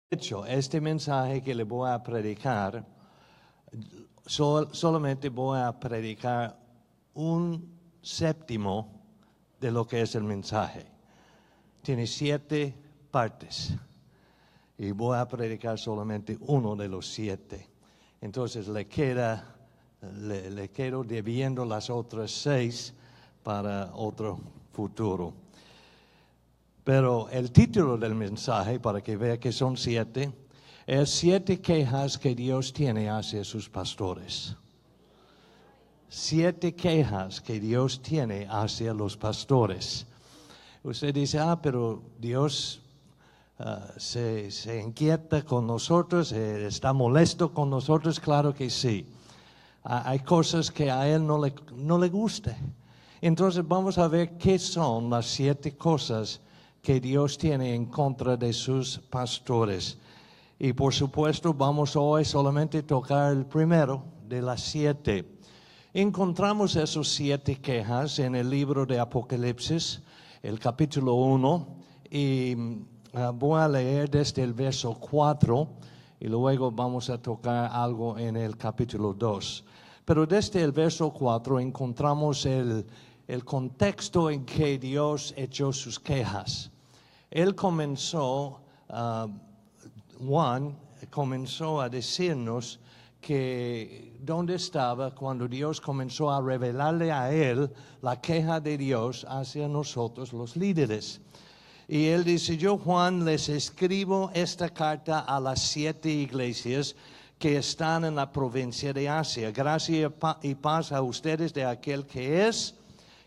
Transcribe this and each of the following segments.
De hecho, este mensaje que le voy a predicar, solamente voy a predicar un séptimo de lo que es el mensaje. Tiene 7 partes y voy a predicar solamente uno de los 7. Entonces le quedo debiendo las otras 6 para otro futuro. Pero el título del mensaje, para que vea que son 7, es 7 quejas que Dios tiene hacia sus pastores. 7 quejas que Dios tiene hacia los pastores. Usted dice, pero Dios se inquieta con nosotros, está molesto con nosotros. Claro que sí. Hay cosas que a Él no le gusta. Entonces vamos a ver qué son las 7 cosas que Dios tiene en contra de sus pastores. Y por supuesto vamos hoy solamente a tocar el primero de las 7. Encontramos esos 7 quejas en el libro de Apocalipsis, el capítulo 1, y voy a leer desde el verso 4 y luego vamos a tocar algo en el capítulo 2. Pero desde el verso 4 encontramos el contexto en que Dios echó sus quejas. Él comenzó, Juan comenzó a decirnos que dónde estaba cuando Dios comenzó a revelarle a él la queja de Dios hacia nosotros los líderes. Y él dice, yo Juan les escribo esta carta a las 7 iglesias que están en la provincia de Asia. Gracia y paz a ustedes de aquel que es,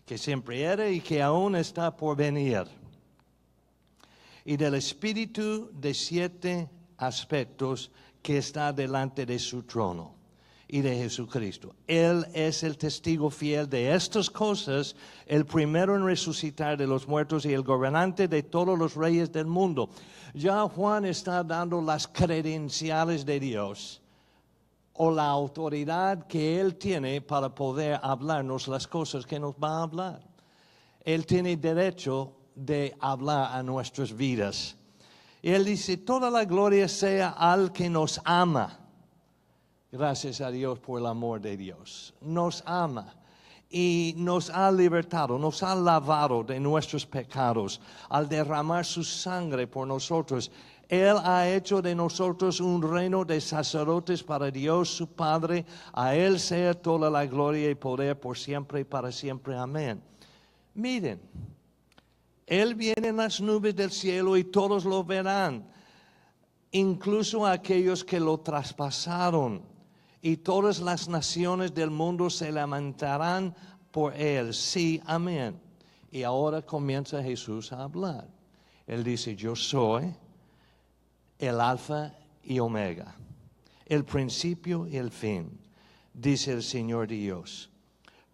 que siempre era y que aún está por venir. Y del Espíritu de 7 aspectos que está delante de su trono y de Jesucristo. Él es el testigo fiel de estas cosas, el primero en resucitar de los muertos y el gobernante de todos los reyes del mundo. Ya Juan está dando las credenciales de Dios o la autoridad que Él tiene para poder hablarnos las cosas que nos va a hablar. Él tiene derecho de hablar a nuestras vidas. Y Él dice, toda la gloria sea al que nos ama. Gracias a Dios por el amor de Dios. Nos ama y nos ha libertado, nos ha lavado de nuestros pecados al derramar su sangre por nosotros. Él ha hecho de nosotros un reino de sacerdotes para Dios su Padre. A Él sea toda la gloria y poder por siempre y para siempre. Amén. Miren, Él viene en las nubes del cielo y todos lo verán, incluso aquellos que lo traspasaron. Y todas las naciones del mundo se lamentarán por Él. Sí, amén. Y ahora comienza Jesús a hablar. Él dice, yo soy el alfa y omega, el principio y el fin, dice el Señor Dios.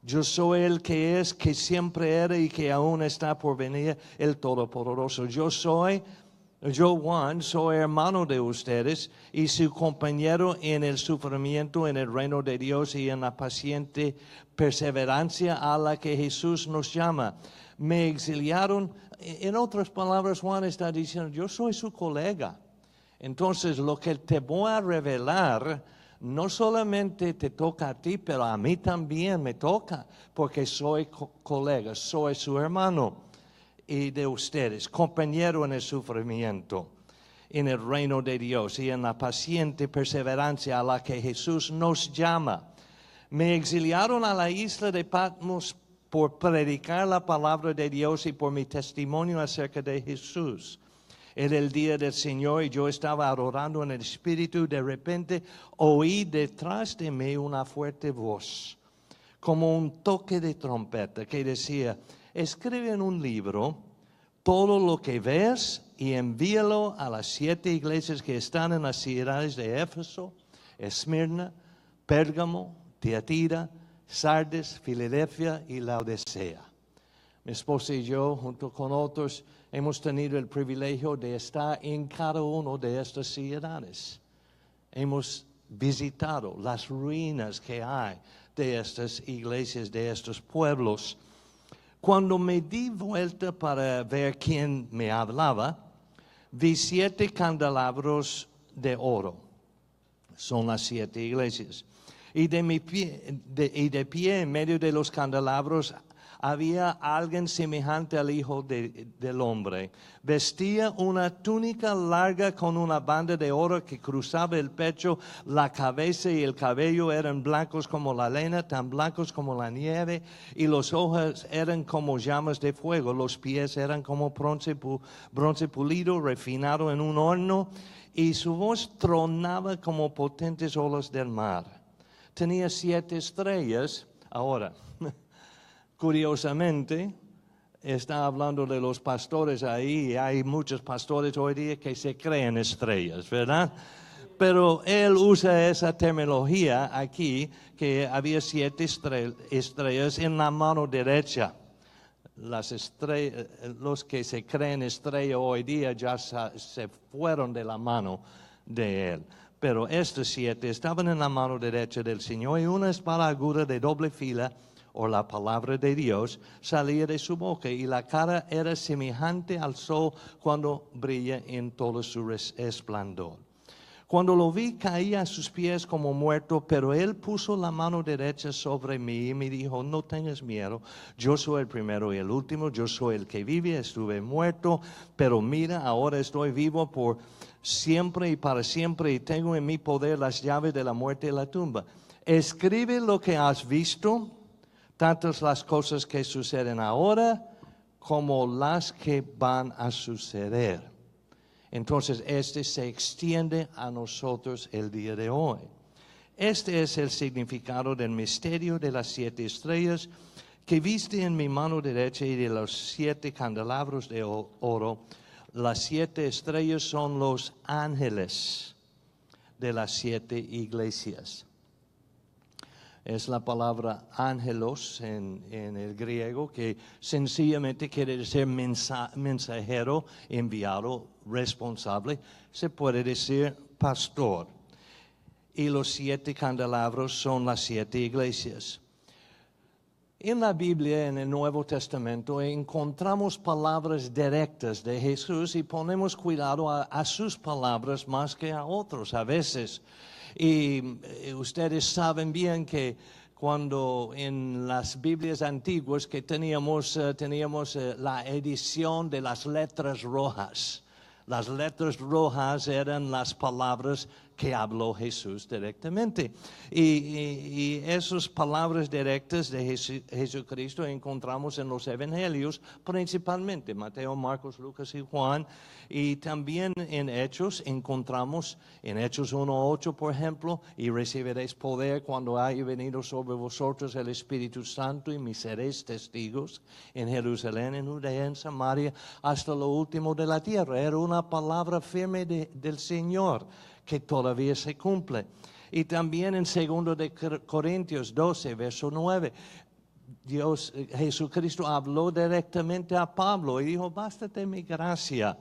Yo soy el que es, que siempre era y que aún está por venir, el Todopoderoso. Yo Juan, soy hermano de ustedes y su compañero en el sufrimiento, en el reino de Dios y en la paciente perseverancia a la que Jesús nos llama. Me exiliaron, en otras palabras, Juan está diciendo, yo soy su colega. Entonces, lo que te voy a revelar no solamente te toca a ti, pero a mí también me toca, porque soy colega, soy su hermano y de ustedes, compañero en el sufrimiento, en el reino de Dios y en la paciente perseverancia a la que Jesús nos llama. Me exiliaron a la isla de Patmos por predicar la palabra de Dios y por mi testimonio acerca de Jesús. Era el día del Señor y yo estaba adorando en el Espíritu. De repente oí detrás de mí una fuerte voz, como un toque de trompeta, que decía, escribe en un libro todo lo que ves y envíalo a las 7 iglesias que están en las ciudades de Éfeso, Esmirna, Pérgamo, Tiatira, Sardes, Filadelfia y Laodicea. Mi esposa y yo, junto con otros, hemos tenido el privilegio de estar en cada una de estas ciudades. Hemos visitado las ruinas que hay de estas iglesias, de estos pueblos. Cuando me di vuelta para ver quién me hablaba, vi 7 candelabros de oro. Son las 7 iglesias. Y de pie en medio de los candelabros había alguien semejante al Hijo del Hombre. Vestía una túnica larga con una banda de oro que cruzaba el pecho. La cabeza y el cabello eran blancos como la lana, tan blancos como la nieve, y los ojos eran como llamas de fuego. Los pies eran como bronce pulido, refinado en un horno, y su voz tronaba como potentes olas del mar. Tenía 7 estrellas. Ahora, curiosamente, está hablando de los pastores ahí. Hay muchos pastores hoy día que se creen estrellas, ¿verdad? Pero él usa esa terminología aquí, que había 7 estrellas en la mano derecha. Los que se creen estrella hoy día ya se fueron de la mano de él. Pero estos 7 estaban en la mano derecha del Señor, y una espada aguda de doble fila, o la palabra de Dios, salía de su boca, y la cara era semejante al sol cuando brilla en todo su esplendor. Cuando lo vi, caí a sus pies como muerto, pero él puso la mano derecha sobre mí y me dijo: no tengas miedo, yo soy el primero y el último, yo soy el que vive. Estuve muerto, pero mira, ahora estoy vivo por siempre y para siempre, y tengo en mi poder las llaves de la muerte y la tumba. Escribe lo que has visto, tantas las cosas que suceden ahora como las que van a suceder. Entonces, se extiende a nosotros el día de hoy. Este es el significado del misterio de las 7 estrellas que viste en mi mano derecha y de los 7 candelabros de oro. Las 7 estrellas son los ángeles de las 7 iglesias. Es la palabra ángelos en el griego, que sencillamente quiere decir mensajero, enviado, responsable. Se puede decir pastor. Y los 7 candelabros son las 7 iglesias. En la Biblia, en el Nuevo Testamento, encontramos palabras directas de Jesús, y ponemos cuidado a sus palabras más que a otros a veces. Y ustedes saben bien que cuando en las Biblias antiguas que teníamos la edición de las letras rojas. Las letras rojas eran las palabras que habló Jesús directamente. Y esas palabras directas de Jesucristo encontramos en los evangelios, principalmente Mateo, Marcos, Lucas y Juan. Y también en Hechos encontramos, en Hechos 1:8, por ejemplo: y recibiréis poder cuando haya venido sobre vosotros el Espíritu Santo, y me seréis testigos en Jerusalén, en Judea, en Samaria, hasta lo último de la tierra. Era una palabra firme del Señor que todavía se cumple. Y también en 2 de Corintios 12, verso 9, Jesucristo habló directamente a Pablo y dijo: bástate mi gracia.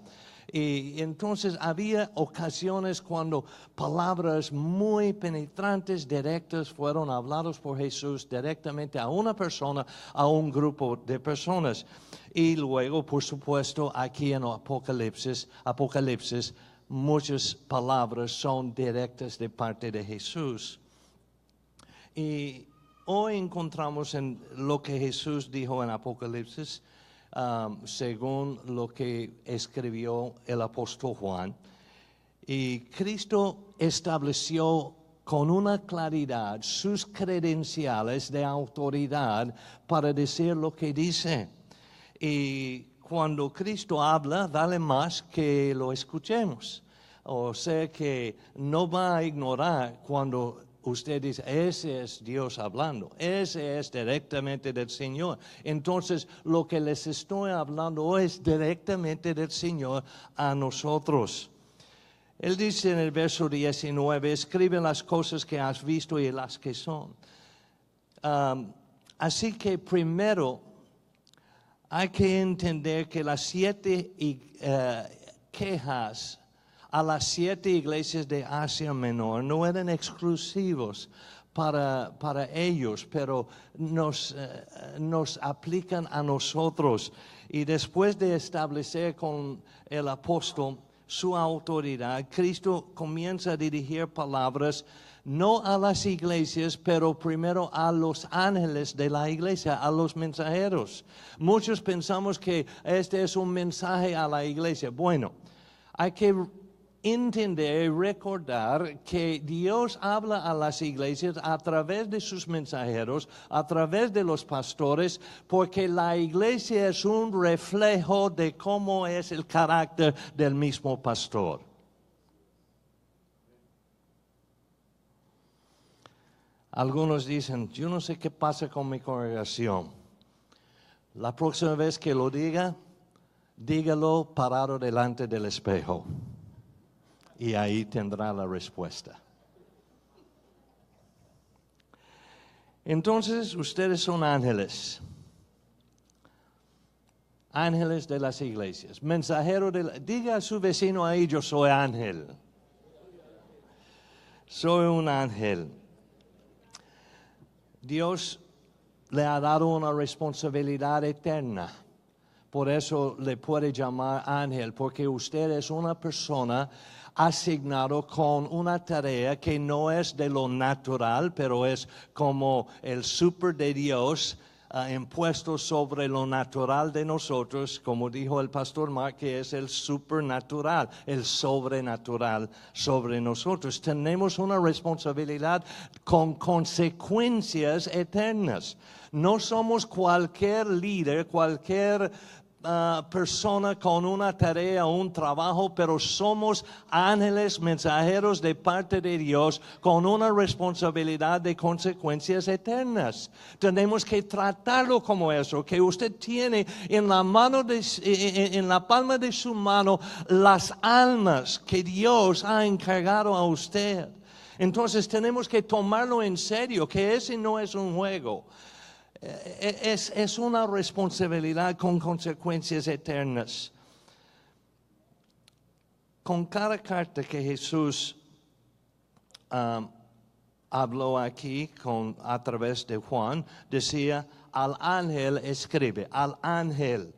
Y entonces había ocasiones cuando palabras muy penetrantes, directas, fueron habladas por Jesús directamente a una persona, a un grupo de personas. Y luego, por supuesto, aquí en Apocalipsis, muchas palabras son directas de parte de Jesús. Y hoy encontramos en lo que Jesús dijo en Apocalipsis, según lo que escribió el apóstol Juan. Y Cristo estableció con una claridad sus credenciales de autoridad para decir lo que dice. Y cuando Cristo habla, vale más que lo escuchemos. O sea que no va a ignorar cuando usted dice: ese es Dios hablando, ese es directamente del Señor. Entonces, lo que les estoy hablando hoy es directamente del Señor a nosotros. Él dice en el verso 19: escribe las cosas que has visto y las que son. Así que primero hay que entender que las 7 quejas a las 7 iglesias de Asia Menor no eran exclusivos para ellos, pero nos aplican a nosotros. Y después de establecer con el apóstol su autoridad, Cristo comienza a dirigir palabras no a las iglesias, pero primero a los ángeles de la iglesia, a los mensajeros. Muchos pensamos que este es un mensaje a la iglesia. Bueno, hay que entender y recordar que Dios habla a las iglesias a través de sus mensajeros, a través de los pastores, porque la iglesia es un reflejo de cómo es el carácter del mismo pastor. Algunos dicen, yo no sé qué pasa con mi congregación. La próxima vez que lo diga, dígalo parado delante del espejo. Y ahí tendrá la respuesta. Entonces, ustedes son ángeles. Ángeles de las iglesias. Mensajero diga a su vecino ahí, yo soy ángel. Soy un ángel. Dios le ha dado una responsabilidad eterna. Por eso le puede llamar ángel, porque usted es una persona asignado con una tarea que no es de lo natural, pero es como el super de Dios impuesto sobre lo natural de nosotros, como dijo el pastor Mark, que es el supernatural, el sobrenatural sobre nosotros. Tenemos una responsabilidad con consecuencias eternas. No somos cualquier líder, cualquier persona con una tarea, un trabajo, pero somos ángeles mensajeros de parte de Dios con una responsabilidad de consecuencias eternas. Tenemos que tratarlo como eso, que usted tiene en la palma de su mano las almas que Dios ha encargado a usted. Entonces tenemos que tomarlo en serio, que ese no es un juego. Es una responsabilidad con consecuencias eternas. Con cada carta que Jesús habló aquí a través de Juan, decía, al ángel escribe, al ángel.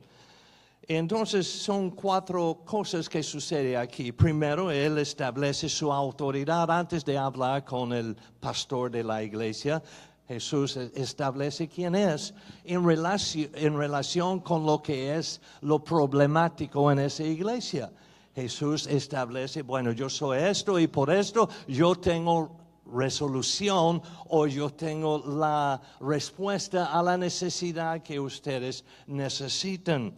Entonces son 4 cosas que suceden aquí. Primero, él establece su autoridad antes de hablar con el pastor de la iglesia. Jesús establece quién es en relación con lo que es lo problemático en esa iglesia. Jesús establece, bueno, yo soy esto y por esto yo tengo resolución o yo tengo la respuesta a la necesidad que ustedes necesitan.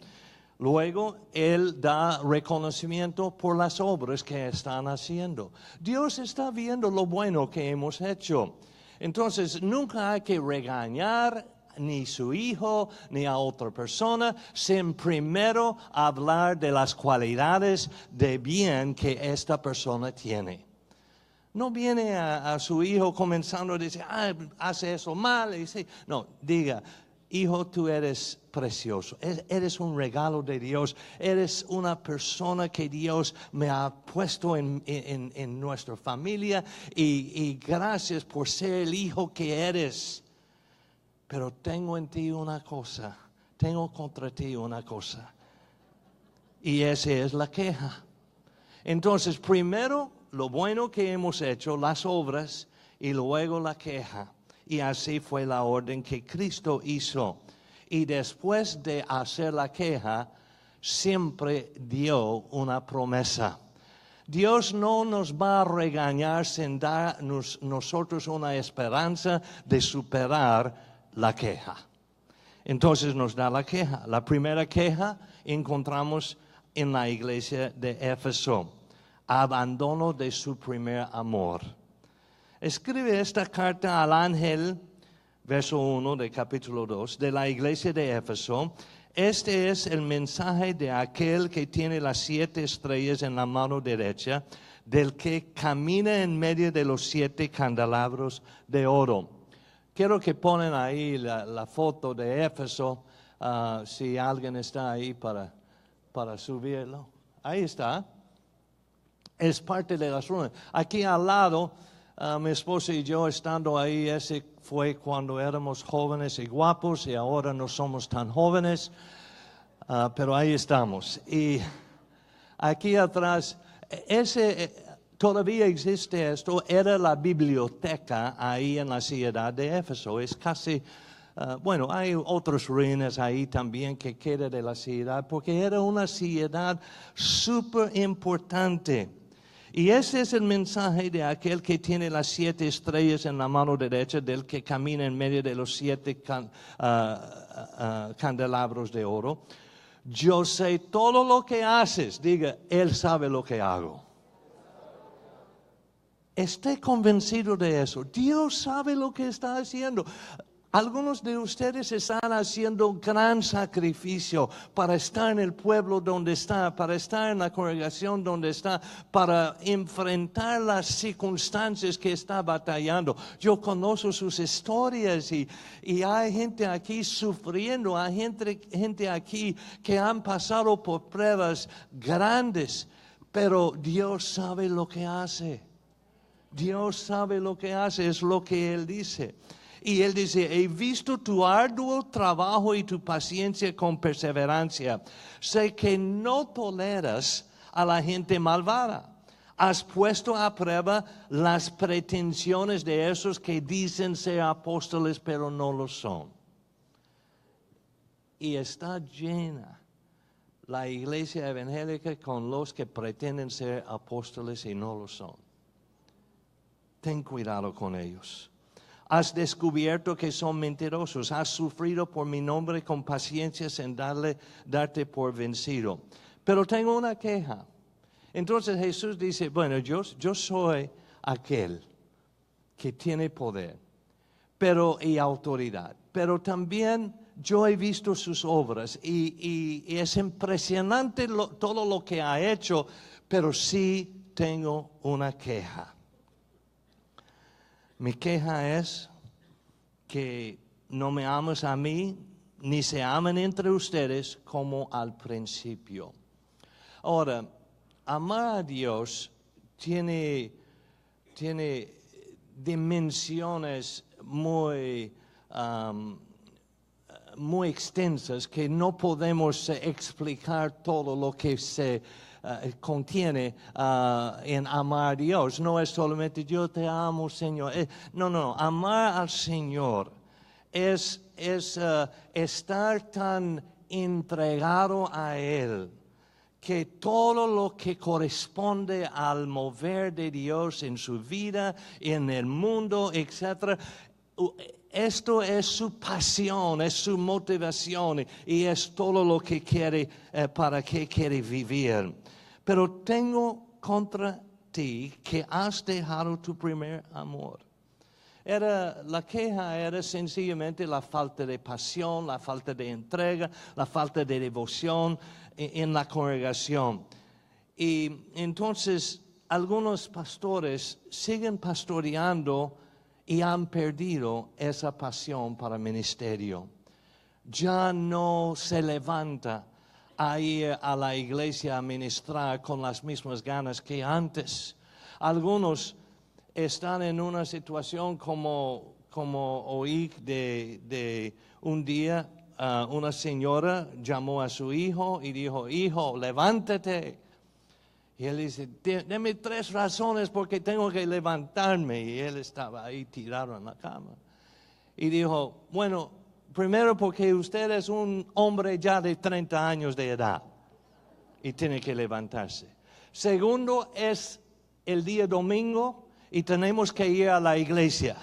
Luego, Él da reconocimiento por las obras que están haciendo. Dios está viendo lo bueno que hemos hecho. Entonces, nunca hay que regañar ni su hijo ni a otra persona sin primero hablar de las cualidades de bien que esta persona tiene. No viene a su hijo comenzando a decir, hace eso mal. No, diga, hijo, tú eres precioso, eres un regalo de Dios, eres una persona que Dios me ha puesto en nuestra familia y gracias por ser el hijo que eres. Pero tengo en ti una cosa, tengo contra ti una cosa, y esa es la queja. Entonces, primero lo bueno que hemos hecho, las obras, y luego la queja. Y así fue la orden que Cristo hizo. Y después de hacer la queja, siempre dio una promesa. Dios no nos va a regañar sin darnos nosotros una esperanza de superar la queja. Entonces nos da la queja. La primera queja encontramos en la iglesia de Éfeso. Abandono de su primer amor. Escribe esta carta al ángel, verso 1 de capítulo 2, de la iglesia de Éfeso. Este es el mensaje de aquel que tiene las 7 estrellas en la mano derecha, del que camina en medio de los 7 candelabros de oro. Quiero que ponen ahí la foto de Éfeso, si alguien está ahí para subirlo. Ahí está. Es parte de las runas. Aquí al lado, mi esposa y yo estando ahí, ese fue cuando éramos jóvenes y guapos y ahora no somos tan jóvenes, pero ahí estamos. Y aquí atrás, todavía existe esto, era la biblioteca ahí en la ciudad de Éfeso. Es casi, bueno, hay otras ruinas ahí también que quedan de la ciudad, porque era una ciudad súper importante. Y ese es el mensaje de aquel que tiene las 7 estrellas en la mano derecha, del que camina en medio de los 7 candelabros de oro. Yo sé todo lo que haces. Diga, Él sabe lo que hago. Esté convencido de eso. Dios sabe lo que está haciendo. Algunos de ustedes están haciendo un gran sacrificio para estar en el pueblo donde está, para estar en la congregación donde está, para enfrentar las circunstancias que está batallando. Yo conozco sus historias y hay gente aquí sufriendo, hay gente aquí que han pasado por pruebas grandes, pero Dios sabe lo que hace. Dios sabe lo que hace, es lo que Él dice. Y Él dice, he visto tu arduo trabajo y tu paciencia con perseverancia. Sé que no toleras a la gente malvada. Has puesto a prueba las pretensiones de esos que dicen ser apóstoles, pero no lo son. Y está llena la iglesia evangélica con los que pretenden ser apóstoles y no lo son. Ten cuidado con ellos. Has descubierto que son mentirosos. Has sufrido por mi nombre con paciencia sin darte por vencido. Pero tengo una queja. Entonces Jesús dice, bueno, yo soy aquel que tiene poder y autoridad. Pero también yo he visto sus obras y es impresionante todo lo que ha hecho, pero sí tengo una queja. Mi queja es que no me amas a mí, ni se aman entre ustedes como al principio. Ahora, amar a Dios tiene dimensiones muy extensas que no podemos explicar todo lo que se contiene en amar a Dios. No es solamente yo te amo, Señor. No. Amar al Señor es estar tan entregado a Él que todo lo que corresponde al mover de Dios en su vida, en el mundo, etc., esto es su pasión, es su motivación y es todo lo que quiere, para que quiere vivir. Pero tengo contra ti que has dejado tu primer amor. La queja era sencillamente la falta de pasión, la falta de entrega, la falta de devoción en la congregación. Y entonces algunos pastores siguen pastoreando y han perdido esa pasión para el ministerio. Ya no se levanta a ir a la iglesia a ministrar con las mismas ganas que antes. Algunos están en una situación como oí de un día, una señora llamó a su hijo y dijo, hijo, levántate. Y él dice, deme 3 razones porque tengo que levantarme. Y él estaba ahí tirado en la cama. Y dijo, bueno, primero porque usted es un hombre ya de 30 años de edad y tiene que levantarse. Segundo, es el día domingo y tenemos que ir a la iglesia.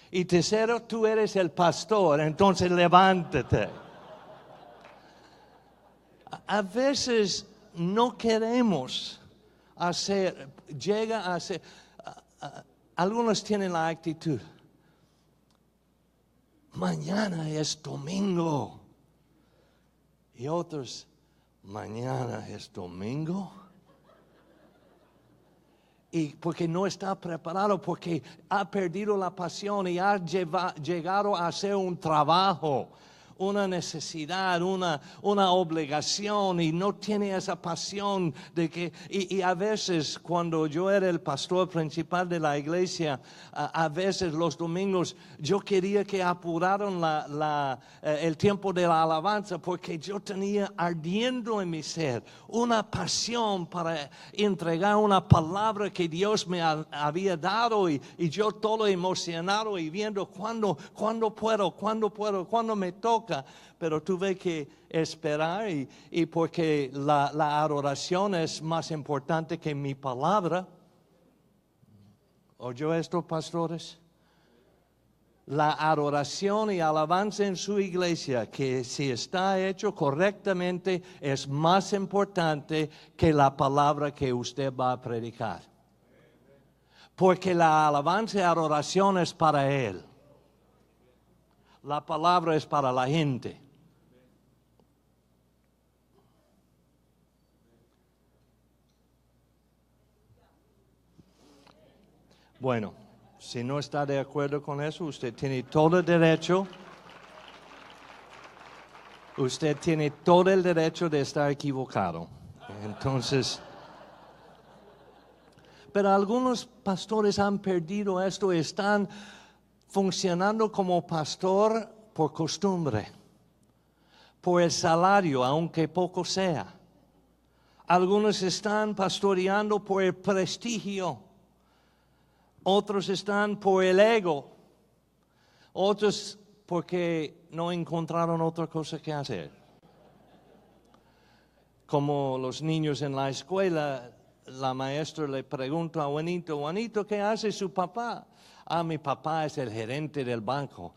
Y tercero, tú eres el pastor, entonces levántate. A veces no queremos llega a ser, algunos tienen la actitud, mañana es domingo, y otros, mañana es domingo, y porque no está preparado, porque ha perdido la pasión y ha llegado a hacer un trabajo, una necesidad, una obligación y no tiene esa pasión de que, y a veces cuando yo era el pastor principal de la iglesia, a veces los domingos yo quería que apuraran el tiempo de la alabanza porque yo tenía ardiendo en mi ser una pasión para entregar una palabra que Dios me había dado y yo todo emocionado y viendo cuándo puedo, me toca, pero tuve que esperar y porque la adoración es más importante que mi palabra. ¿Oyó esto, pastores? La adoración y alabanza en su iglesia, que si está hecho correctamente, es más importante que la palabra que usted va a predicar. Porque la alabanza y adoración es para Él. La palabra es para la gente. Bueno, si no está de acuerdo con eso, usted tiene todo el derecho. Usted tiene todo el derecho de estar equivocado. Entonces, pero algunos pastores han perdido esto y están funcionando como pastor por costumbre, por el salario, aunque poco sea. Algunos están pastoreando por el prestigio, otros están por el ego, otros porque no encontraron otra cosa que hacer. Como los niños en la escuela, la maestra le pregunta a Juanito, ¿qué hace su papá? Mi papá es el gerente del banco.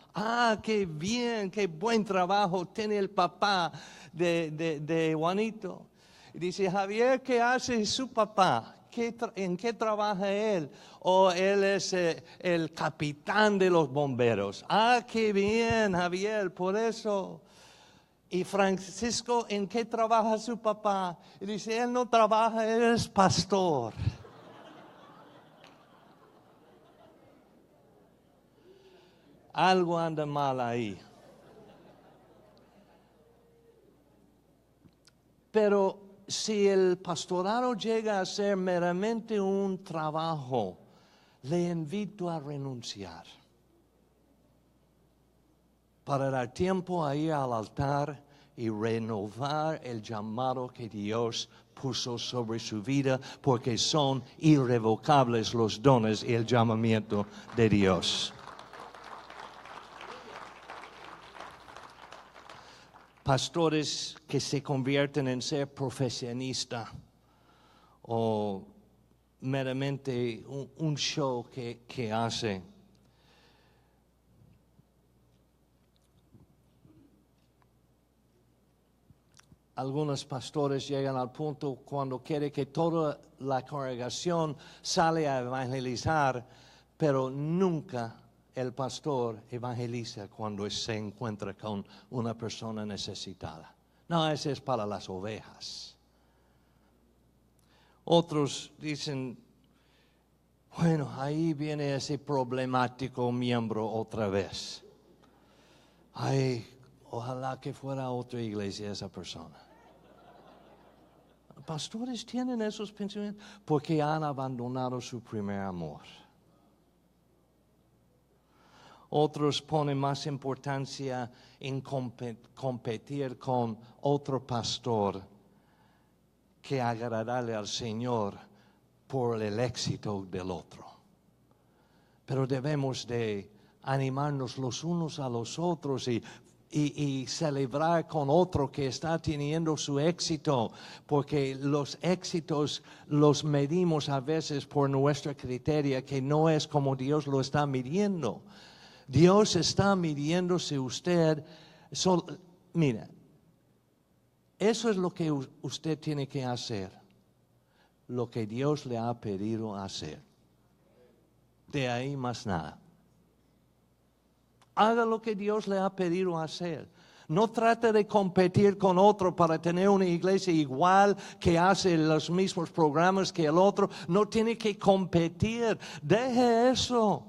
Qué bien, qué buen trabajo tiene el papá de Juanito. Y dice, Javier, ¿qué hace su papá? ¿En qué trabaja él? Él es el capitán de los bomberos. Qué bien, Javier, por eso. Y Francisco, ¿en qué trabaja su papá? Y dice, él no trabaja, él es pastor. Algo anda mal ahí. Pero si el pastorado llega a ser meramente un trabajo, le invito a renunciar. Para dar tiempo a ir al altar y renovar el llamado que Dios puso sobre su vida, porque son irrevocables los dones y el llamamiento de Dios. Pastores que se convierten en ser profesionista o meramente un show que hace. Algunos pastores llegan al punto cuando quiere que toda la congregación sale a evangelizar, pero nunca el pastor evangeliza cuando se encuentra con una persona necesitada. No, ese es para las ovejas. Otros dicen, bueno, ahí viene ese problemático miembro otra vez. Ojalá que fuera otra iglesia esa persona. Pastores tienen esos pensamientos porque han abandonado su primer amor. Otros ponen más importancia en competir con otro pastor que agradarle al Señor por el éxito del otro. Pero debemos de animarnos los unos a los otros y celebrar con otro que está teniendo su éxito, porque los éxitos los medimos a veces por nuestra criteria, que no es como Dios lo está midiendo. Dios está midiendo si usted, mira, eso es lo que usted tiene que hacer, lo que Dios le ha pedido hacer. De ahí más nada. Haga lo que Dios le ha pedido hacer. No trate de competir con otro para tener una iglesia igual que hace los mismos programas que el otro. No tiene que competir. Deje eso.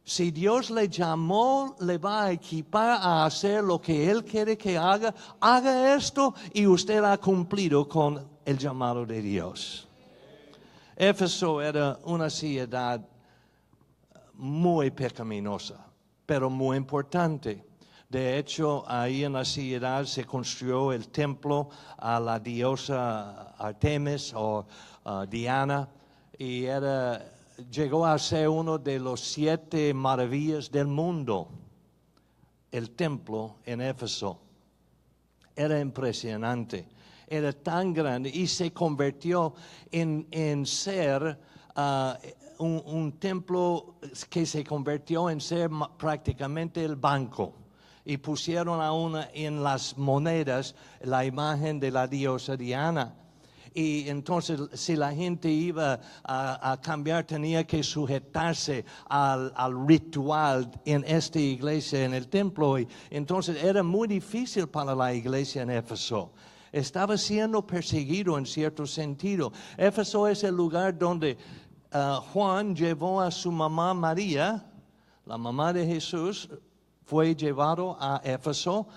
Si Dios le llamó, le va a equipar a hacer lo que Él quiere que haga. Haga esto y usted ha cumplido con el llamado de Dios. Éfeso era una ciudad muy pecaminosa, pero muy importante. De hecho, ahí en la ciudad se construyó el templo a la diosa Artemis o Diana, y llegó a ser uno de los 7 maravillas del mundo, el templo en Éfeso. Era impresionante, era tan grande y se convirtió en ser un templo que se convirtió en ser prácticamente el banco. Y pusieron en las monedas la imagen de la diosa Diana. Y entonces, si la gente iba a cambiar, tenía que sujetarse al ritual en esta iglesia, en el templo. Y entonces era muy difícil para la iglesia en Éfeso. Estaba siendo perseguido en cierto sentido. Éfeso es el lugar donde Juan llevó a su mamá María, la mamá de Jesús. Fue llevado a Éfeso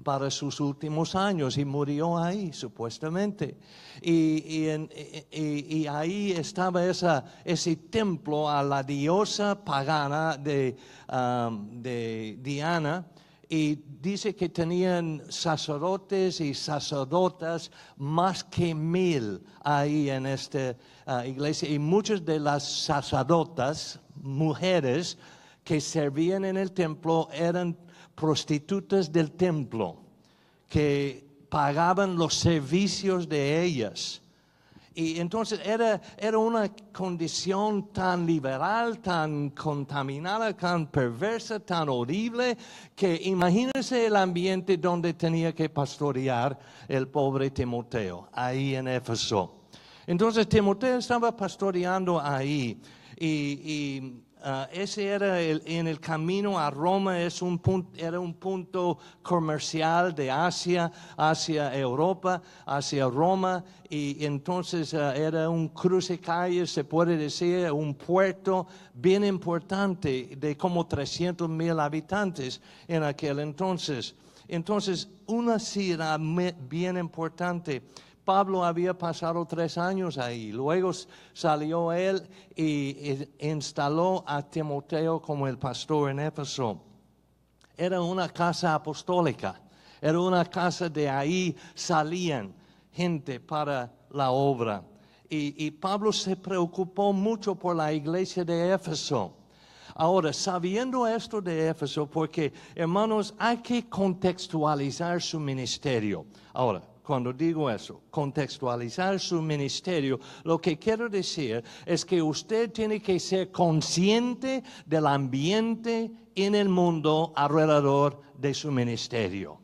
para sus últimos años y murió ahí, supuestamente. Y ahí estaba ese templo a la diosa pagana de Diana. Y dice que tenían sacerdotes y sacerdotas más que 1000 ahí en esta iglesia. Y muchas de las sacerdotas, mujeres, que servían en el templo eran prostitutas del templo, que pagaban los servicios de ellas. Y entonces era una condición tan liberal, tan contaminada, tan perversa, tan horrible, que imagínense el ambiente donde tenía que pastorear el pobre Timoteo, ahí en Éfeso. Entonces Timoteo estaba pastoreando ahí ese era en el camino a Roma, era un punto comercial de Asia hacia Europa, hacia Roma, y entonces era un cruce calles, se puede decir, un puerto bien importante de como 300,000 habitantes en aquel entonces. Entonces, una ciudad bien importante. Pablo había pasado 3 años ahí. Luego salió él y instaló a Timoteo como el pastor en Éfeso. Era una casa apostólica. Era una casa de ahí salían gente para la obra. Y Pablo se preocupó mucho por la iglesia de Éfeso. Ahora, sabiendo esto de Éfeso, porque, hermanos, hay que contextualizar su ministerio. Ahora, cuando digo eso, contextualizar su ministerio, lo que quiero decir es que usted tiene que ser consciente del ambiente en el mundo alrededor de su ministerio.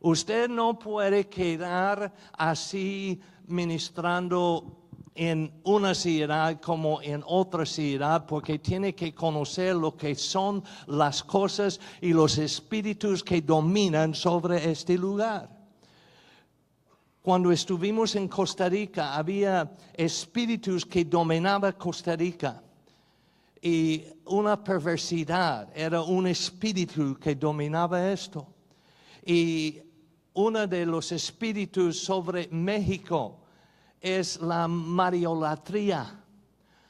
Usted no puede quedar así ministrando en una ciudad como en otra ciudad, porque tiene que conocer lo que son las cosas y los espíritus que dominan sobre este lugar. Cuando estuvimos en Costa Rica, había espíritus que dominaban Costa Rica. Y una perversidad, era un espíritu que dominaba esto. Y uno de los espíritus sobre México es la mariolatría,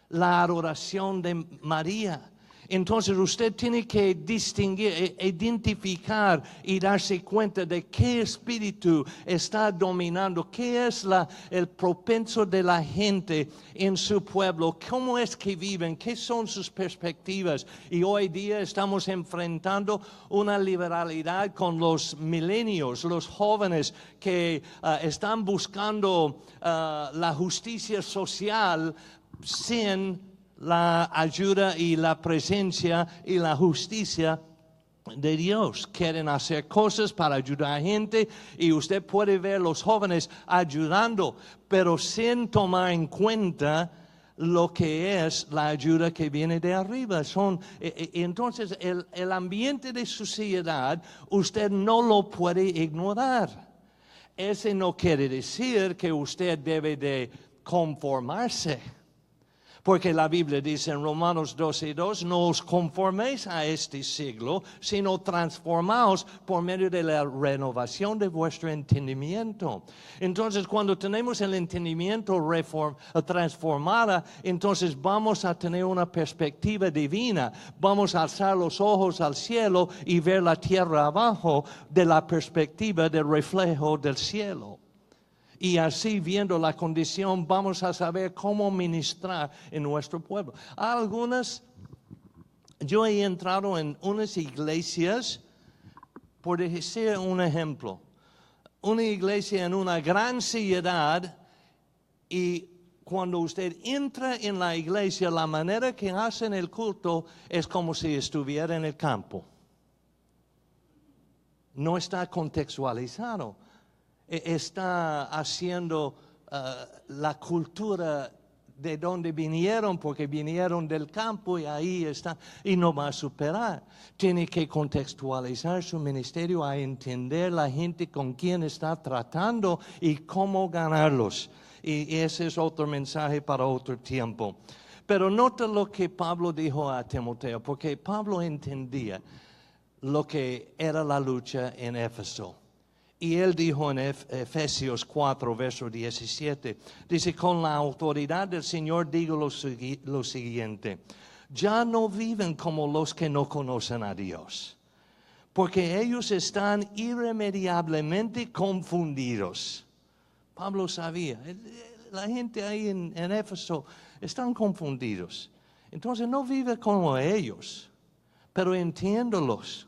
la adoración de María. Entonces usted tiene que distinguir, identificar y darse cuenta de qué espíritu está dominando, qué es el propenso de la gente en su pueblo, cómo es que viven, qué son sus perspectivas. Y hoy día estamos enfrentando una liberalidad con los milenios, los jóvenes que están buscando la justicia social sin la ayuda y la presencia y la justicia de Dios. Quieren hacer cosas para ayudar a gente y usted puede ver los jóvenes ayudando, pero sin tomar en cuenta lo que es la ayuda que viene de arriba. Entonces el ambiente de su sociedad usted no lo puede ignorar. Ese no quiere decir que usted debe de conformarse. Porque la Biblia dice en Romanos 12:2, no os conforméis a este siglo, sino transformaos por medio de la renovación de vuestro entendimiento. Entonces, cuando tenemos el entendimiento transformada, entonces vamos a tener una perspectiva divina. Vamos a alzar los ojos al cielo y ver la tierra abajo de la perspectiva del reflejo del cielo. Y así, viendo la condición, vamos a saber cómo ministrar en nuestro pueblo. Yo he entrado en unas iglesias, por decir un ejemplo, una iglesia en una gran ciudad, y cuando usted entra en la iglesia, la manera que hacen el culto es como si estuviera en el campo. No está contextualizado. Está haciendo la cultura de donde vinieron, porque vinieron del campo y ahí está, y no va a superar. Tiene que contextualizar su ministerio, a entender la gente con quien está tratando y cómo ganarlos. Y ese es otro mensaje para otro tiempo. Pero nota lo que Pablo dijo a Timoteo, porque Pablo entendía lo que era la lucha en Éfeso. Y él dijo en Efesios 4, verso 17, dice, con la autoridad del Señor digo lo siguiente, ya no viven como los que no conocen a Dios, porque ellos están irremediablemente confundidos. Pablo sabía, la gente ahí en Éfeso están confundidos. Entonces no vive como ellos, pero entiéndolos.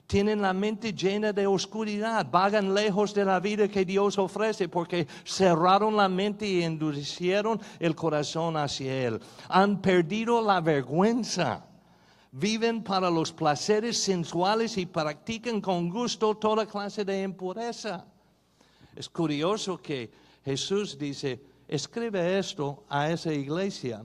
Tienen la mente llena de oscuridad, vagan lejos de la vida que Dios ofrece porque cerraron la mente y endurecieron el corazón hacia Él. Han perdido la vergüenza, viven para los placeres sensuales y practican con gusto toda clase de impureza. Es curioso que Jesús dice, escribe esto a esa iglesia,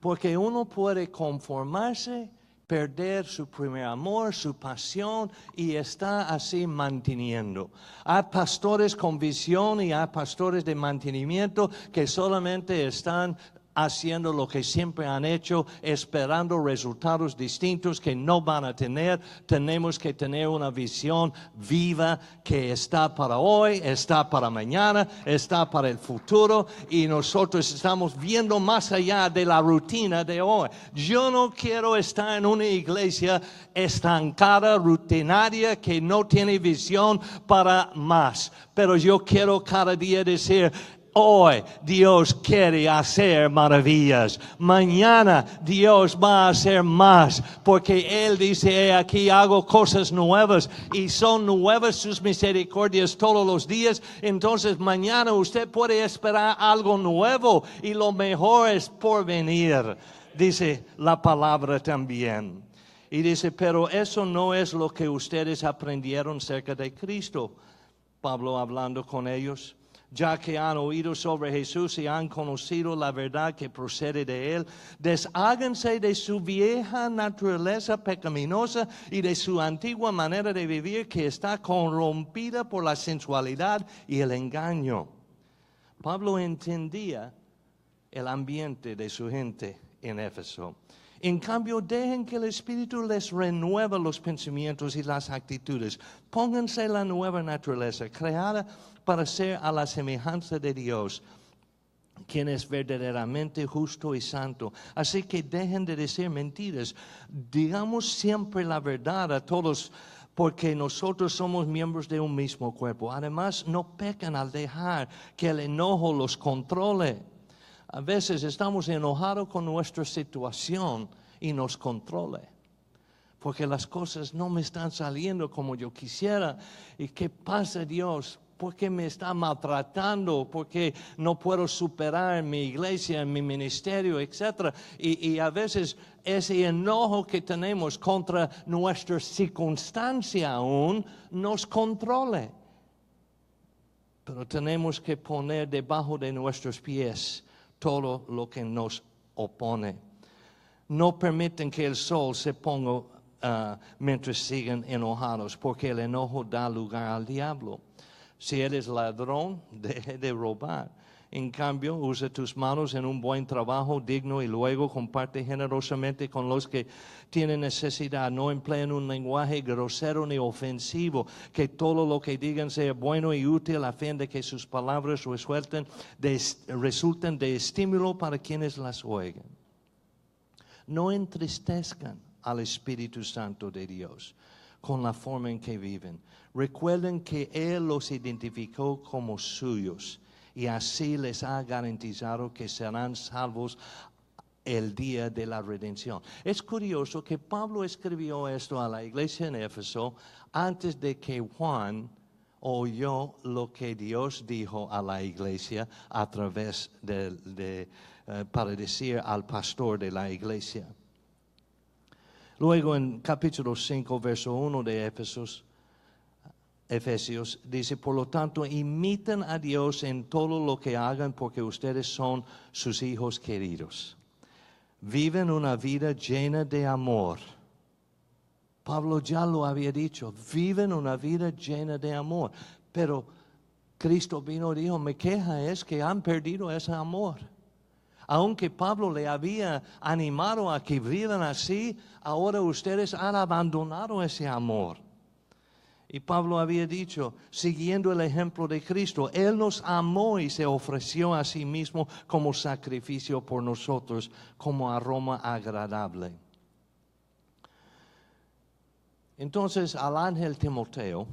porque uno puede conformarse, perder su primer amor, su pasión, y está así manteniendo. Hay pastores con visión y hay pastores de mantenimiento que solamente están haciendo lo que siempre han hecho, esperando resultados distintos que no van a tener. Tenemos que tener una visión viva que está para hoy, está para mañana, está para el futuro, y nosotros estamos viendo más allá de la rutina de hoy. Yo no quiero estar en una iglesia estancada, rutinaria, que no tiene visión para más, pero yo quiero cada día decir, hoy Dios quiere hacer maravillas. Mañana Dios va a hacer más, porque Él dice, aquí hago cosas nuevas y son nuevas sus misericordias todos los días. Entonces mañana usted puede esperar algo nuevo y lo mejor es por venir, dice la palabra también. Y dice, pero eso no es lo que ustedes aprendieron acerca de Cristo. Pablo hablando con ellos. Ya que han oído sobre Jesús y han conocido la verdad que procede de Él, desháganse de su vieja naturaleza pecaminosa y de su antigua manera de vivir que está corrompida por la sensualidad y el engaño. Pablo entendía el ambiente de su gente en Éfeso. En cambio, dejen que el Espíritu les renueve los pensamientos y las actitudes. Pónganse la nueva naturaleza, creada para ser a la semejanza de Dios, quien es verdaderamente justo y santo. Así que dejen de decir mentiras. Digamos siempre la verdad a todos, porque nosotros somos miembros de un mismo cuerpo. Además, no pecan al dejar que el enojo los controle. A veces estamos enojados con nuestra situación y nos controle, porque las cosas no me están saliendo como yo quisiera. ¿Y qué pasa, Dios? ¿Por qué me está maltratando? ¿Por qué no puedo superar mi iglesia, mi ministerio, etcétera? Y a veces ese enojo que tenemos contra nuestra circunstancia aún nos controle. Pero tenemos que poner debajo de nuestros pies todo lo que nos opone. No permiten que el sol se ponga mientras siguen enojados, porque el enojo da lugar al diablo. Si eres ladrón, deje de robar En cambio, usa tus manos en un buen trabajo digno y luego comparte generosamente con los que tienen necesidad. No empleen un lenguaje grosero ni ofensivo. Que todo lo que digan sea bueno y útil a fin de que sus palabras resulten de estímulo para quienes las oigan. No entristezcan al Espíritu Santo de Dios con la forma en que viven. Recuerden que Él los identificó como suyos y así les ha garantizado que serán salvos el día de la redención. Es curioso que Pablo escribió esto a la iglesia en Éfeso antes de que Juan oyó lo que Dios dijo a la iglesia a través para decir al pastor de la iglesia. Luego en capítulo 5, verso 1 de Efesios, dice, por lo tanto, imiten a Dios en todo lo que hagan porque ustedes son sus hijos queridos. Viven una vida llena de amor. Pablo ya lo había dicho, viven una vida llena de amor. Pero Cristo vino y dijo, mi queja es que han perdido ese amor. Aunque Pablo le había animado a que vivan así, ahora ustedes han abandonado ese amor. Y Pablo había dicho, siguiendo el ejemplo de Cristo, Él nos amó y se ofreció a sí mismo como sacrificio por nosotros, como aroma agradable. Entonces, al ángel Timoteo,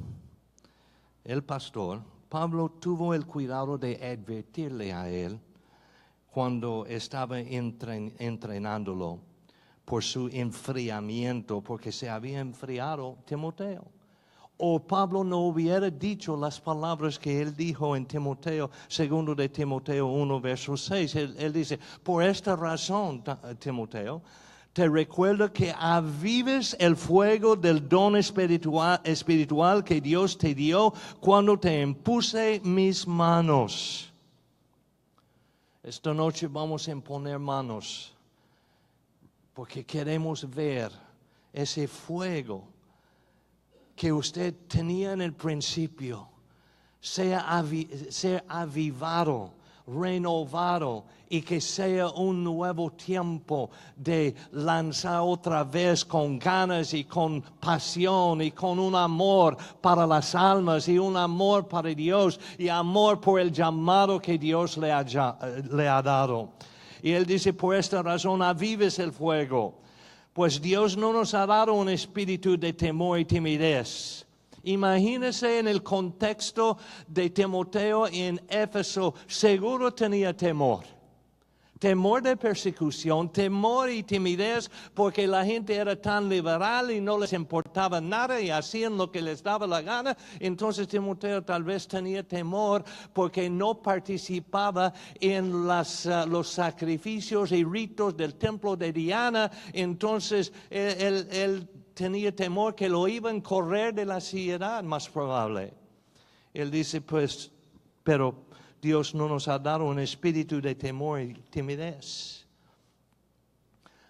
el pastor, Pablo tuvo el cuidado de advertirle a él cuando estaba entrenándolo por su enfriamiento, porque se había enfriado Timoteo. O Pablo no hubiera dicho las palabras que él dijo en Timoteo, segundo de Timoteo 1, verso 6. Él dice, por esta razón, Timoteo, te recuerdo que avives el fuego del don espiritual que Dios te dio cuando te impuse mis manos. Esta noche vamos a imponer manos porque queremos ver ese fuego que usted tenía en el principio, ser avivado, renovado y que sea un nuevo tiempo de lanzar otra vez con ganas y con pasión y con un amor para las almas y un amor para Dios y amor por el llamado que Dios le ha dado. Y él dice, por esta razón avives el fuego. Pues Dios no nos ha dado un espíritu de temor y timidez. Imagínese en el contexto de Timoteo en Éfeso, seguro tenía temor. Temor de persecución, temor y timidez porque la gente era tan liberal y no les importaba nada y hacían lo que les daba la gana. Entonces Timoteo tal vez tenía temor porque no participaba en los sacrificios y ritos del templo de Diana. Entonces él tenía temor que lo iban a correr de la ciudad, más probable. Él dice, pues, pero Dios no nos ha dado un espíritu de temor y timidez.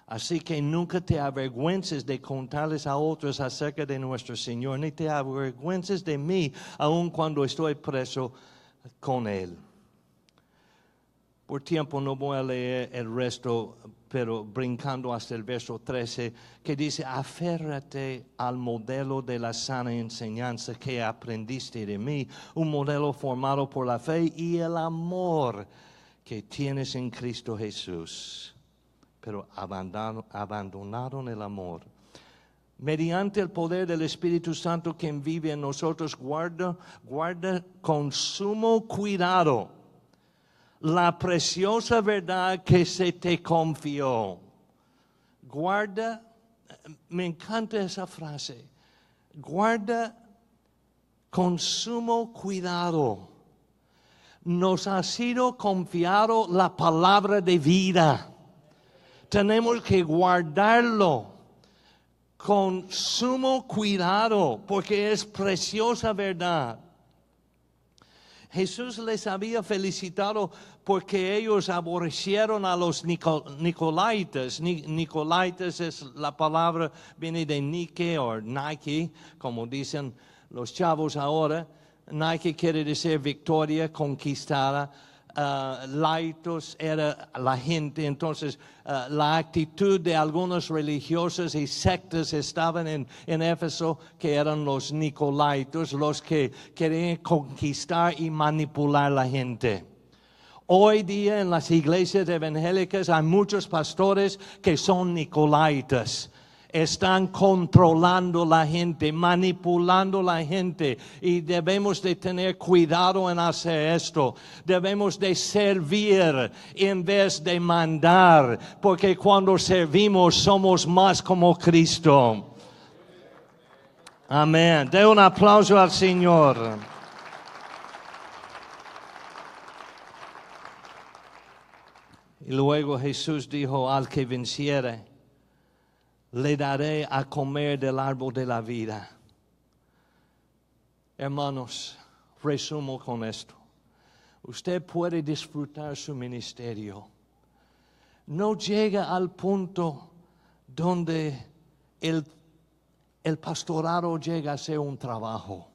Así que nunca te avergüences de contarles a otros acerca de nuestro Señor, ni te avergüences de mí, aun cuando estoy preso con Él. Por tiempo no voy a leer el resto, pero brincando hasta el verso 13, que dice, aférrate al modelo de la sana enseñanza que aprendiste de mí, un modelo formado por la fe y el amor que tienes en Cristo Jesús. Pero abandonaron el amor. Mediante el poder del Espíritu Santo que vive en nosotros, guarda con sumo cuidado la preciosa verdad que se te confió. Guarda, me encanta esa frase, guarda con sumo cuidado. Nos ha sido confiado la palabra de vida. Tenemos que guardarlo con sumo cuidado porque es preciosa verdad. Jesús les había felicitado porque ellos aborrecieron a los Nicolaitas. Nicolaitas es la palabra, viene de Nike o Nike, como dicen los chavos ahora. Nike quiere decir victoria conquistada. laitos era la gente. Entonces, la actitud de algunos religiosos y sectas estaban en Éfeso, que eran los nicolaitos, los que querían conquistar y manipular la gente. Hoy día en las iglesias evangélicas hay muchos pastores que son nicolaitas. Están controlando la gente, manipulando la gente, y debemos de tener cuidado en hacer esto. Debemos de servir en vez de mandar, porque cuando servimos somos más como Cristo. Amén. De un aplauso al Señor. Y luego Jesús dijo: al que venciere, le daré a comer del árbol de la vida. Hermanos, resumo con esto. Usted puede disfrutar su ministerio. No llega al punto donde el pastorado llega a ser un trabajo.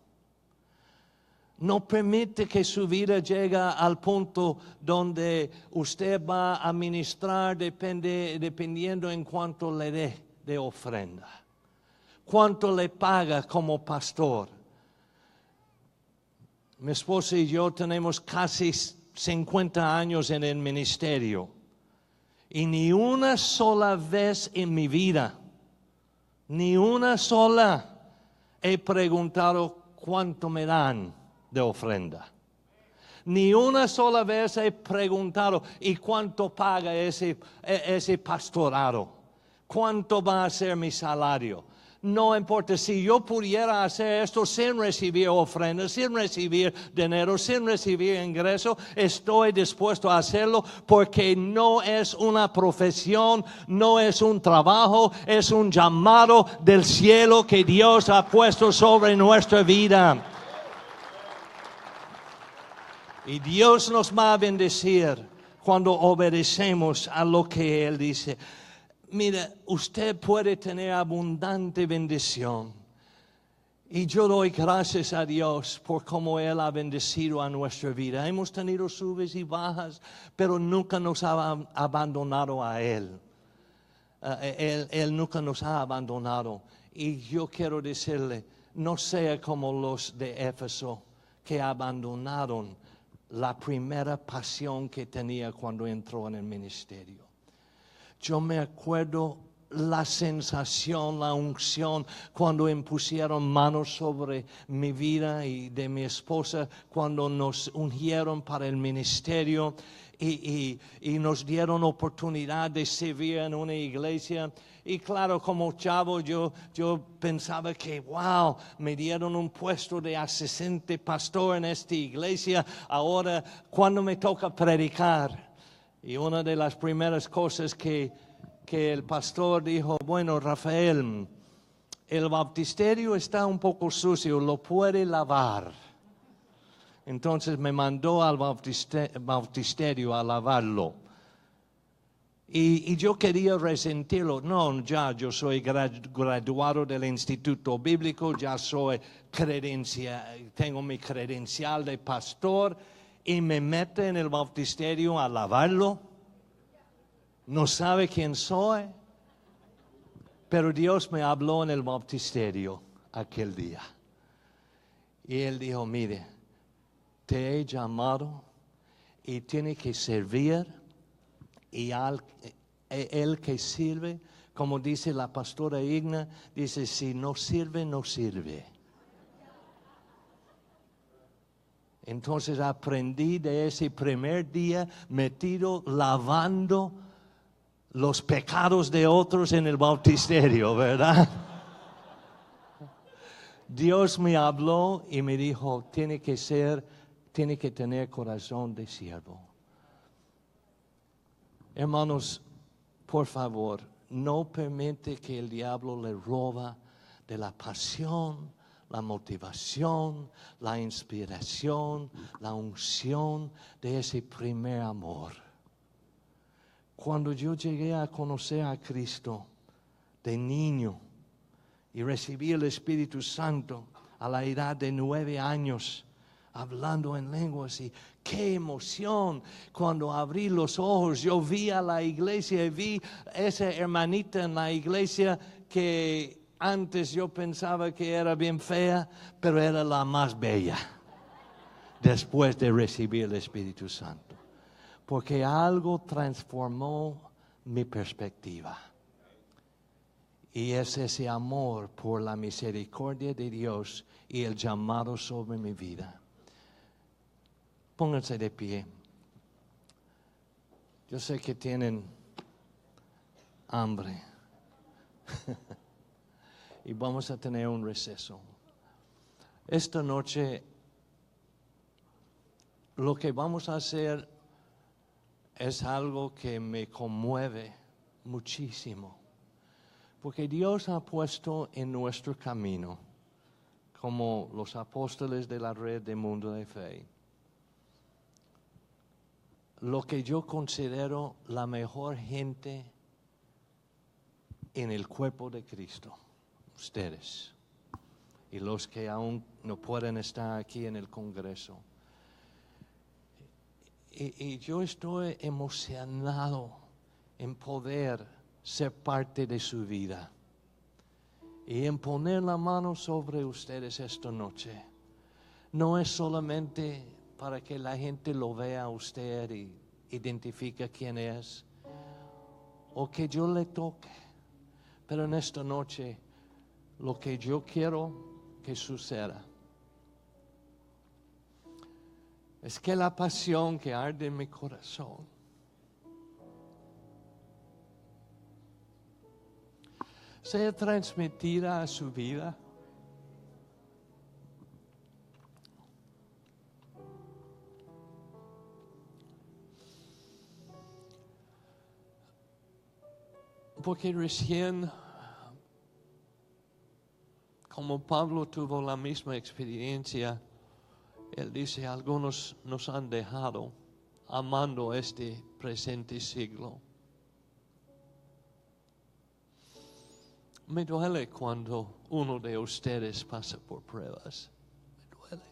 No permite que su vida llegue al punto donde usted va a ministrar dependiendo en cuánto le dé de ofrenda, cuánto le paga como pastor. Mi esposa y yo tenemos casi 50 años en el ministerio y ni una sola vez en mi vida, ni una sola, he preguntado cuánto me dan de ofrenda. Ni una sola vez he preguntado: ¿y cuánto paga ese pastorado? ¿Cuánto va a ser mi salario? No importa. Si yo pudiera hacer esto sin recibir ofrendas, sin recibir dinero, sin recibir ingreso, estoy dispuesto a hacerlo, porque no es una profesión, no es un trabajo, es un llamado del cielo que Dios ha puesto sobre nuestra vida. Y Dios nos va a bendecir cuando obedecemos a lo que Él dice. Mira, usted puede tener abundante bendición. Y yo doy gracias a Dios por cómo Él ha bendecido a nuestra vida. Hemos tenido subes y bajas, pero nunca nos ha abandonado a Él. Él nunca nos ha abandonado. Y yo quiero decirle, no sea como los de Éfeso, que abandonaron la primera pasión que tenía cuando entró en el ministerio. Yo me acuerdo la sensación, la unción, cuando impusieron manos sobre mi vida y de mi esposa, cuando nos ungieron para el ministerio y nos dieron oportunidad de servir en una iglesia. Y claro, como chavo yo pensaba que, wow, me dieron un puesto de asistente pastor en esta iglesia. Ahora, cuando me toca predicar, y una de las primeras cosas que el pastor dijo: bueno, Rafael, el baptisterio está un poco sucio, lo puede lavar. Entonces me mandó al baptisterio a lavarlo. Y yo quería resentirlo. No, ya yo soy graduado del Instituto Bíblico, ya soy tengo mi credencial de pastor, y me mete en el baptisterio a lavarlo. No sabe quién soy. Pero Dios me habló en el baptisterio aquel día. Y Él dijo: mire, te he llamado y tiene que servir. Y el que sirve, como dice la pastora Igna, dice: si no sirve, no sirve. Entonces aprendí de ese primer día, metido lavando los pecados de otros en el baptisterio, ¿verdad? Dios me habló y me dijo: tiene que tener corazón de siervo. Hermanos, por favor, no permite que el diablo le roba de la pasión, la motivación, la inspiración, la unción de ese primer amor. Cuando yo llegué a conocer a Cristo de niño y recibí el Espíritu Santo a la edad de 9 años, hablando en lenguas, y qué emoción cuando abrí los ojos. Yo vi a la iglesia y vi esa hermanita en la iglesia que antes yo pensaba que era bien fea, pero era la más bella después de recibir el Espíritu Santo, porque algo transformó mi perspectiva. Y es ese amor por la misericordia de Dios y el llamado sobre mi vida. Pónganse de pie. Yo sé que tienen hambre. Y vamos a tener un receso. Esta noche lo que vamos a hacer es algo que me conmueve muchísimo. Porque Dios ha puesto en nuestro camino, como los apóstoles de la red de Mundo de Fe, lo que yo considero la mejor gente en el cuerpo de Cristo, ustedes, y los que aún no pueden estar aquí en el Congreso. Y yo estoy emocionado en poder ser parte de su vida y en poner la mano sobre ustedes esta noche. No es solamente para que la gente lo vea a usted y identifique quién es, o que yo le toque, pero en esta noche lo que yo quiero que suceda es que la pasión que arde en mi corazón sea transmitida a su vida. Porque recién, como Pablo tuvo la misma experiencia, él dice, algunos nos han dejado amando este presente siglo. Me duele cuando uno de ustedes pasa por pruebas. Me duele.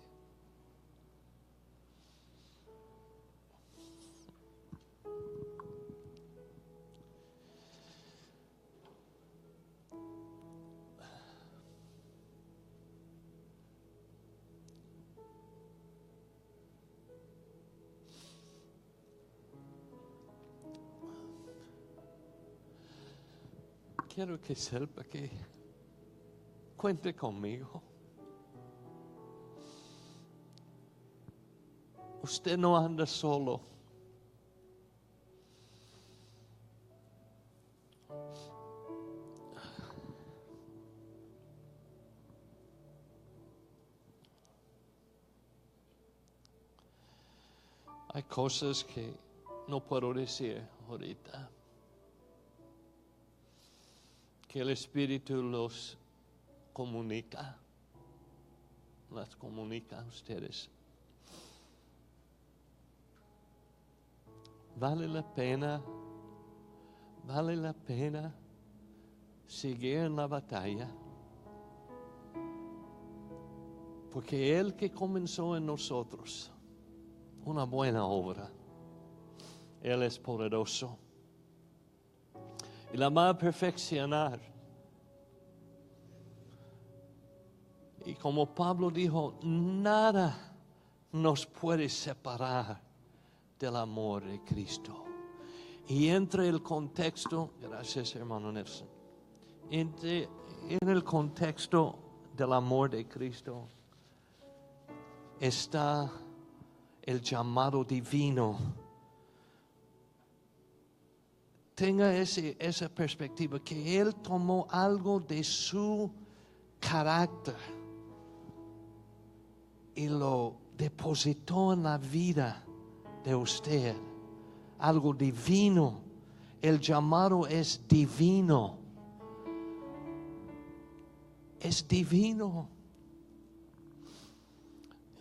Quiero que sepa que cuente conmigo. Usted no anda solo. Hay cosas que no puedo decir ahorita, que el Espíritu los comunica, las comunica a ustedes. Vale la pena seguir en la batalla, porque Él que comenzó en nosotros una buena obra, Él es poderoso y la va a perfeccionar. Y como Pablo dijo, nada nos puede separar del amor de Cristo. Y entre el contexto, gracias hermano Nelson, en el contexto del amor de Cristo está el llamado divino. Tenga esa perspectiva, que Él tomó algo de su carácter y lo depositó en la vida de usted. Algo divino. El llamado es divino. Es divino.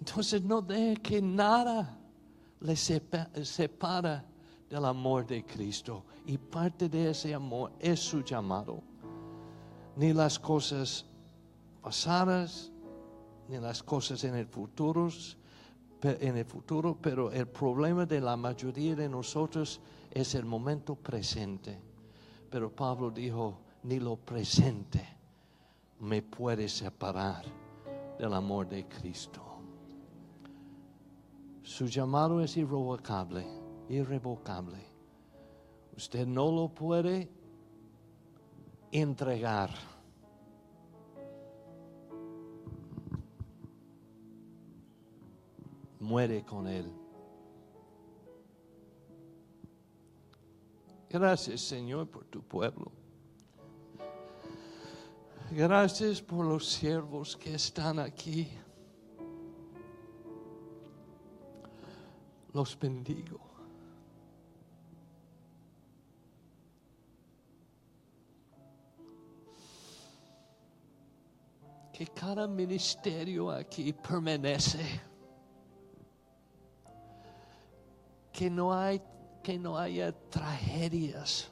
Entonces no deje que nada le separa del amor de Cristo. Y parte de ese amor es su llamado. Ni las cosas pasadas, ni las cosas en el futuro en el futuro, pero el problema de la mayoría de nosotros es el momento presente. Pero Pablo dijo, ni lo presente me puede separar del amor de Cristo. Su llamado es irrevocable, irrevocable. Usted no lo puede entregar. Muere con Él. Gracias, Señor, por tu pueblo. Gracias por los siervos que están aquí. Los bendigo. Que cada ministerio aquí permanece. Que no haya tragedias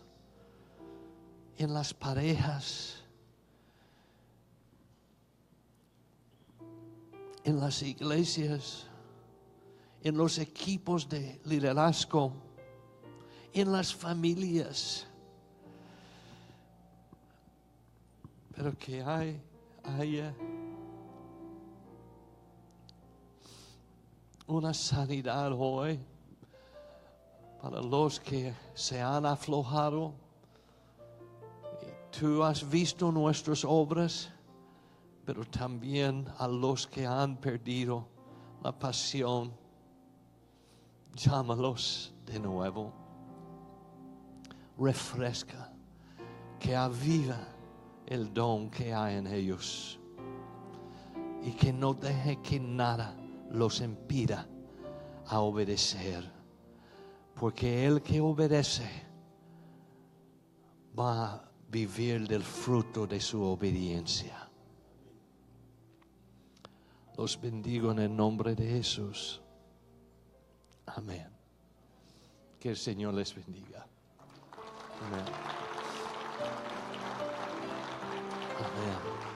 en las parejas, en las iglesias, en los equipos de liderazgo, en las familias. Pero que haya una sanidad hoy para los que se han aflojado. Tú has visto nuestras obras, pero también a los que han perdido la pasión. Llámalos de nuevo. Refresca, que aviva el don que hay en ellos. Y que no deje que nada los impida a obedecer. Porque el que obedece va a vivir del fruto de su obediencia. Los bendigo en el nombre de Jesús. Amén. Que el Señor les bendiga. Amén. Amén.